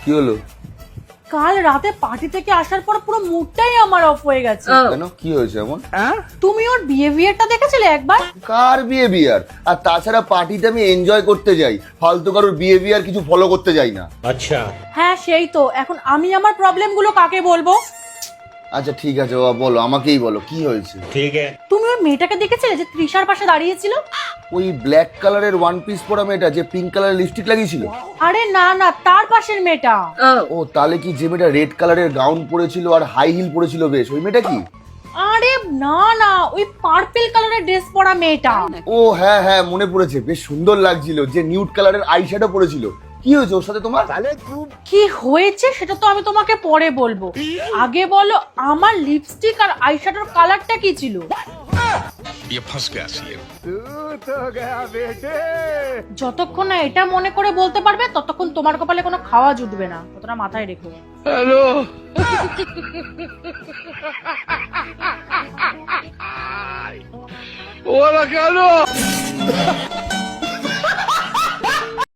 কি হলো? কাল রাতে পার্টি থেকে আসার পর পুরো মুডটাই আমার অফ হয়ে গেছে। কেন, কি হয়েছে এমন? তুমি ওর বিহেভিয়ারটা দেখেছিলে একবার? কার বিহেভিয়ার? আর তাছাড়া পার্টিতে আমি এনজয় করতে যাই, ফালতু কারোর বিহেভিয়ার কিছু ফলো করতে যাই না। अच्छा হ্যাঁ সেই তো, এখন আমি আমার প্রবলেমগুলো কাকে বলবো? আচ্ছা ঠিক আছে বাবা, বলো, আমাকেই বলো কি হয়েছে। ठीक है। তুমি ওই মেয়েটাকে দেখেছিলে যে তৃষার পাশে দাঁড়িয়েছিল? ওই ব্ল্যাক কালারের ওয়ান পিস পরা মেয়েটা যে পিঙ্ক কালারের লিপস্টিক লাগিয়েছিল? আরে না না, তার পাশের মেয়েটা। ও তাহলে কি যে মেয়েটা রেড কালারের গাউন পরেছিল আর হাই হিল পরেছিল বেশ, ওই মেয়েটা কি? আরে না না, ওই পার্পল কালারের ড্রেস পরা মেয়েটা। ও হ্যাঁ হ্যাঁ, মনে পড়েছে, বেশ সুন্দর লাগছিল, যে নিউড কালারের আইশ্যাডো পরেছিল। কি হয়েছে ওর সাথে তোমার? কি হয়েছে সেটা তো আমি তোমাকে পরে বলবো, আগে বলো আমার লিপস্টিক আর আইশ্যাডোর কালারটা কি ছিল? ये फंस गया सी। যতক্ষণ না এটা মনে করে বলতে পারবে ততক্ষণ তোমার কপালে কোনো খাওয়া জুটবে না, কথাটা মাথায় রেখো। Hola, Carlos.